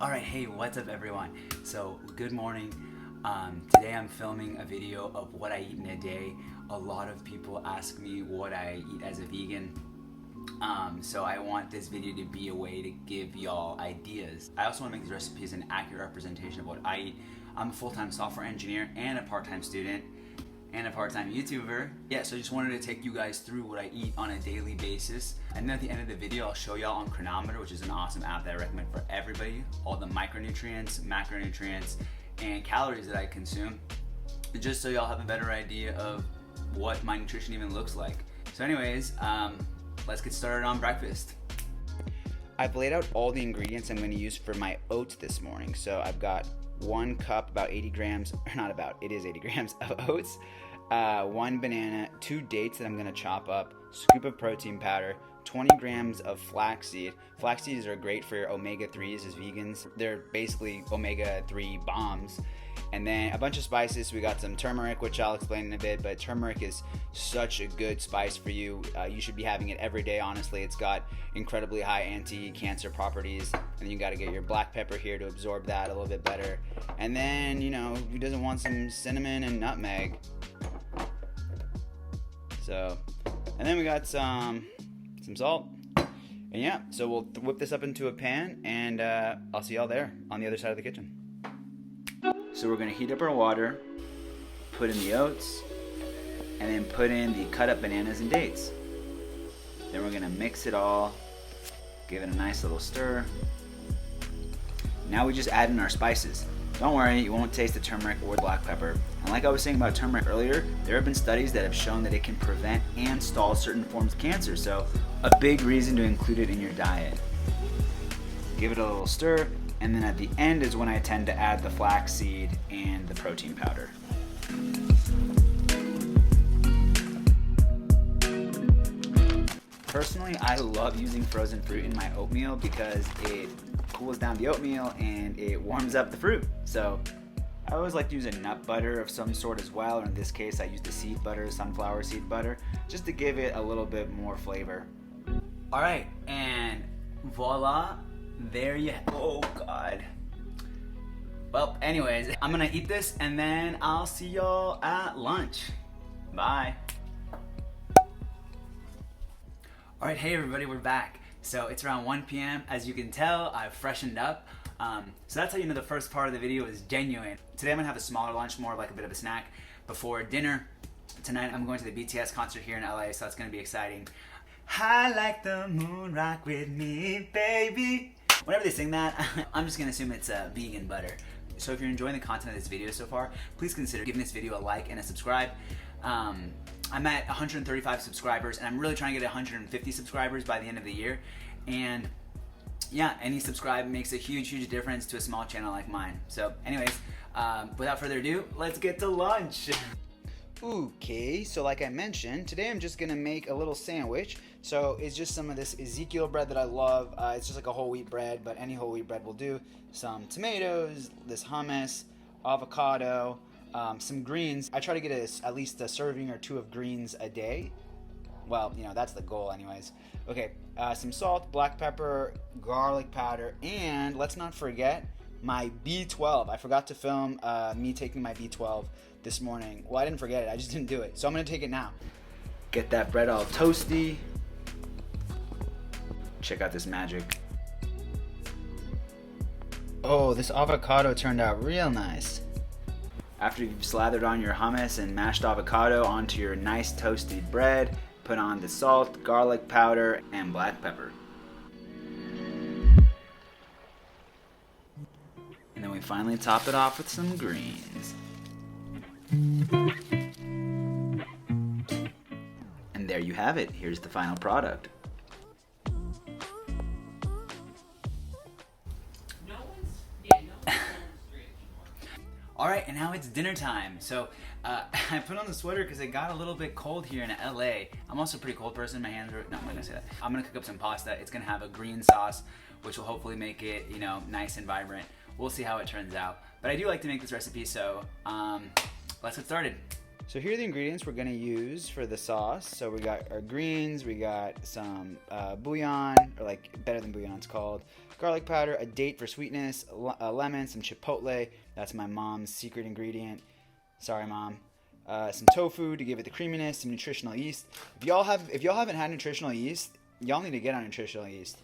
Alright, hey, what's up everyone? So, good morning. Today I'm filming a video of what I eat in a day. A lot of people ask me what I eat as a vegan. So I want this video to be a way to give y'all ideas. I also want to make these recipes an accurate representation of what I eat. I'm a full-time software engineer and a part-time student and a part-time YouTuber. Yeah, so I just wanted to take you guys through what I eat on a daily basis. And then at the end of the video, I'll show y'all on Chronometer, which is an awesome app that I recommend for everybody, all the micronutrients, macronutrients, and calories that I consume, just so y'all have a better idea of what my nutrition even looks like. So anyways, let's get started on breakfast. I've laid out all the ingredients I'm going to use for my oats this morning. So I've got 1 cup, about 80 grams, or not about, it is 80 grams of oats, 1 banana, 2 dates that I'm going to chop up, scoop of protein powder, 20 grams of flaxseed. Flax seeds are great for your omega-3s as vegans. They're basically omega-3 bombs. And then a bunch of spices. We got some turmeric, which I'll explain in a bit, but turmeric is such a good spice for you. You should be having it every day, honestly. It's got incredibly high anti-cancer properties. And you gotta get your black pepper here to absorb that a little bit better. And then, you know, who doesn't want some cinnamon and nutmeg? So, and then we got some salt. And yeah, so we'll whip this up into a pan, and I'll see y'all there on the other side of the kitchen. So we're gonna heat up our water, put in the oats, and then put in the cut up bananas and dates. Then we're gonna mix it all, give it a nice little stir. Now we just add in our spices. Don't worry, you won't taste the turmeric or black pepper. And like I was saying about turmeric earlier, there have been studies that have shown that it can prevent and stall certain forms of cancer, so a big reason to include it in your diet. Give it a little stir, and then at the end is when I tend to add the flaxseed and the protein powder. Personally, I love using frozen fruit in my oatmeal because it cools down the oatmeal and it warms up the fruit. So I always like to use a nut butter of some sort as well, or in this case I use the seed butter, sunflower seed butter, just to give it a little bit more flavor. Alright, and voila, there you have. Oh god. Well, anyways, I'm gonna eat this and then I'll see y'all at lunch. Bye. Alright, hey everybody, we're back. So it's around 1 p.m. As you can tell, I've freshened up. So that's how you know the first part of the video is genuine. Today I'm gonna have a smaller lunch, more of like a bit of a snack before dinner. Tonight I'm going to the BTS concert here in LA, so that's gonna be exciting. I like the moon, rock with me, baby. Whenever they sing that, I'm just gonna assume it's vegan butter. So if you're enjoying the content of this video so far, please consider giving this video a like and a subscribe. I'm at 135 subscribers, and I'm really trying to get 150 subscribers by the end of the year. And yeah, any subscribe makes a huge, huge difference to a small channel like mine. So anyways, without further ado, let's get to lunch. Okay, so like I mentioned, today I'm just gonna make a little sandwich. So it's just some of this Ezekiel bread that I love. It's just like a whole wheat bread, but any whole wheat bread will do. Some tomatoes, this hummus, avocado, some greens. I try to get at least a serving or 2 of greens a day. Well, you know, that's the goal anyways. Okay, some salt, black pepper, garlic powder, and let's not forget my B12. I forgot to film me taking my B12 this morning. Well, I didn't forget it, I just didn't do it. So I'm gonna take it now. Get that bread all toasty. Check out this magic. Oh, this avocado turned out real nice. After you've slathered on your hummus and mashed avocado onto your nice toasted bread, put on the salt, garlic powder, and black pepper. And then we finally top it off with some greens. And there you have it. Here's the final product. Alright, and now it's dinner time. So I put on the sweater because it got a little bit cold here in LA. I'm also a pretty cold person. My hands are, no, I'm not gonna say that. I'm gonna cook up some pasta. It's gonna have a green sauce, which will hopefully make it, you know, nice and vibrant. We'll see how it turns out. But I do like to make this recipe, so let's get started. So here are the ingredients we're going to use for the sauce. So we got our greens, we got some bouillon, or like better than bouillon it's called, garlic powder, a date for sweetness, a lemon, some chipotle. That's my mom's secret ingredient. Sorry, Mom. Some tofu to give it the creaminess, some nutritional yeast. If y'all haven't had nutritional yeast, y'all need to get on nutritional yeast.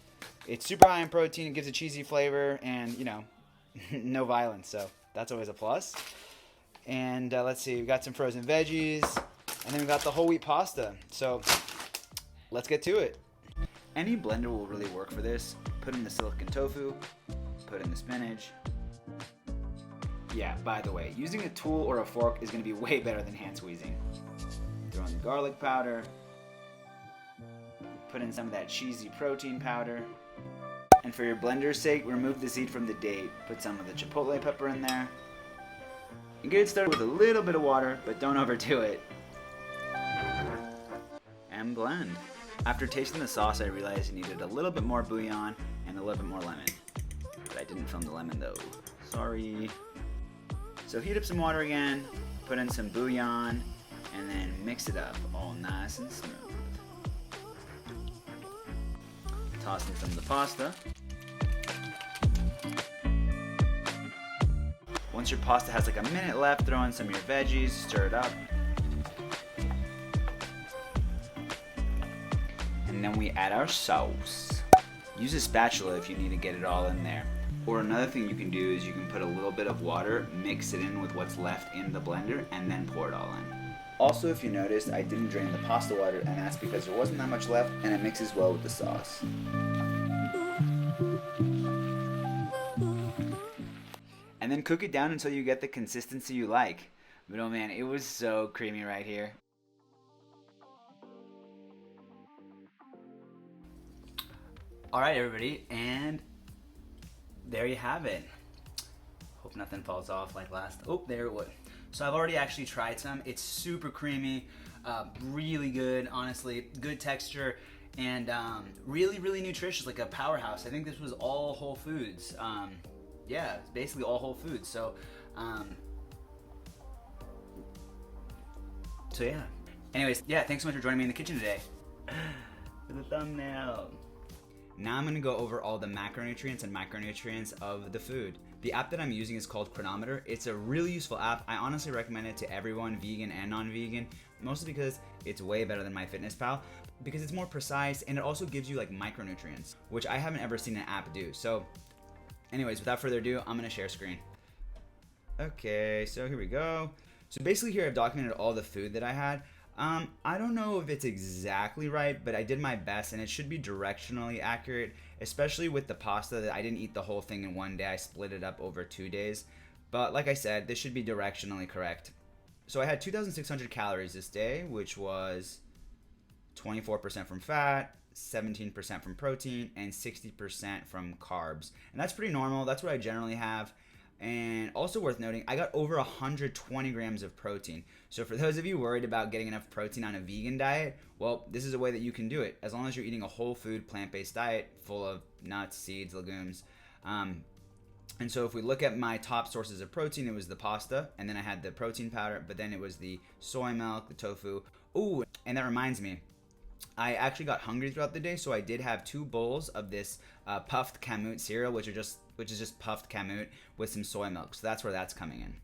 It's super high in protein, it gives a cheesy flavor, and you know, no violence, so that's always a plus. And let's see, we've got some frozen veggies, and then we've got the whole wheat pasta. So let's get to it. Any blender will really work for this. Put in the silicone tofu, put in the spinach. Yeah, by the way, using a tool or a fork is going to be way better than hand squeezing. Throw in the garlic powder. Put in some of that cheesy protein powder. And for your blender's sake, remove the seed from the date. Put some of the chipotle pepper in there. And get it started with a little bit of water, but don't overdo it. And blend. After tasting the sauce, I realized I needed a little bit more bouillon and a little bit more lemon. But I didn't film the lemon though. Sorry. So heat up some water again, put in some bouillon, and then mix it up all nice and smooth. Toss in some of the pasta. Once your pasta has like a minute left, throw in some of your veggies, stir it up. And then we add our sauce. Use a spatula if you need to get it all in there. Or another thing you can do is you can put a little bit of water, mix it in with what's left in the blender, and then pour it all in. Also, if you noticed, I didn't drain the pasta water, and that's because there wasn't that much left, and it mixes well with the sauce. And then cook it down until you get the consistency you like. But oh man, it was so creamy right here. Alright everybody, and there you have it. Hope nothing falls off like last. Oh, there it would. So I've already actually tried some. It's super creamy, really good, honestly, good texture, and really, really nutritious, like a powerhouse. I think this was all whole foods. Yeah, it's basically all whole foods. So yeah. Anyways, yeah, thanks so much for joining me in the kitchen today. For the thumbnail. Now I'm gonna go over all the macronutrients and micronutrients of the food. The app that I'm using is called Chronometer. It's a really useful app. I honestly recommend it to everyone, vegan and non-vegan, mostly because it's way better than MyFitnessPal, because it's more precise and it also gives you like micronutrients, which I haven't ever seen an app do. So anyways, without further ado, I'm gonna share screen. Okay, so here we go. So basically here I've documented all the food that I had. I don't know if it's exactly right, but I did my best and it should be directionally accurate, especially with the pasta that I didn't eat the whole thing in one day. I split it up over 2 days. But like I said, this should be directionally correct. So I had 2,600 calories this day, which was 24% from fat, 17% from protein, and 60% from carbs. And that's pretty normal. That's what I generally have. And also worth noting, I got over 120 grams of protein. So for those of you worried about getting enough protein on a vegan diet, well, this is a way that you can do it. As long as you're eating a whole food, plant-based diet full of nuts, seeds, legumes. And so if we look at my top sources of protein, it was the pasta, and then I had the protein powder, but then it was the soy milk, the tofu. Ooh, and that reminds me, I actually got hungry throughout the day, so I did have 2 bowls of this puffed kamut cereal, which is just puffed kamut with some soy milk. So that's where that's coming in.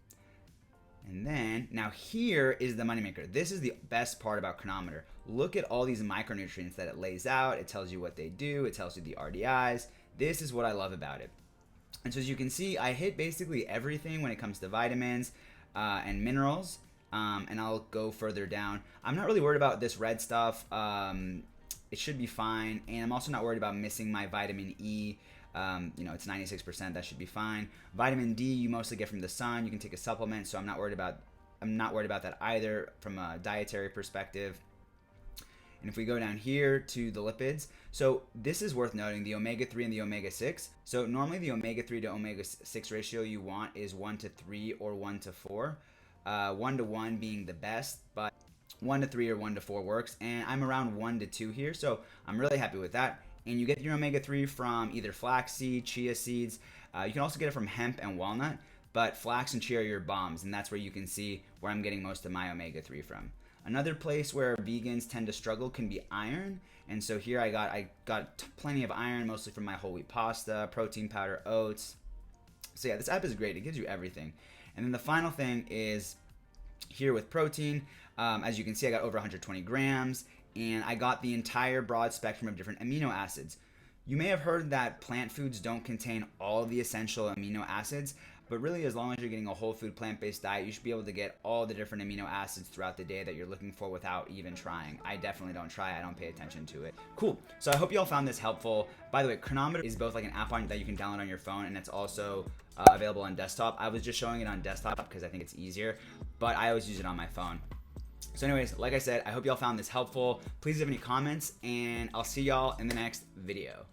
And then, now here is the moneymaker. This is the best part about Chronometer. Look at all these micronutrients that it lays out. It tells you what they do. It tells you the RDIs. This is what I love about it. And so as you can see, I hit basically everything when it comes to vitamins and minerals. And I'll go further down. I'm not really worried about this red stuff. It should be fine. And I'm also not worried about missing my vitamin E. It's 96%, that should be fine. Vitamin D you mostly get from the sun. You can take a supplement, so I'm not worried about that either from a dietary perspective. And if we go down here to the lipids, so this is worth noting, the omega-3 and the omega-6. So normally the omega-3 to omega-6 ratio you want is 1:3 or 1:4. 1:1 being the best, but 1:3 or 1:4 works. And I'm around 1:2 here, so I'm really happy with that. And you get your omega-3 from either flaxseed, chia seeds. You can also get it from hemp and walnut. but flax and chia are your bombs, and that's where you can see where I'm getting most of my omega-3 from. Another place where vegans tend to struggle can be iron, and so here I got plenty of iron, mostly from my whole wheat pasta, protein powder, oats. So yeah, this app is great. It gives you everything. And then the final thing is here with protein. As you can see, I got over 120 grams, and I got the entire broad spectrum of different amino acids. You may have heard that plant foods don't contain all of the essential amino acids, but really, as long as you're getting a whole food plant-based diet, you should be able to get all the different amino acids throughout the day that you're looking for without even trying. I definitely don't try. I don't pay attention to it. Cool. So I hope you all found this helpful. By the way, Chronometer is both like an app that you can download on your phone, and it's also available on desktop. I was just showing it on desktop because I think it's easier, but I always use it on my phone. So anyways, like I said, I hope y'all found this helpful. Please leave any comments, and I'll see y'all in the next video.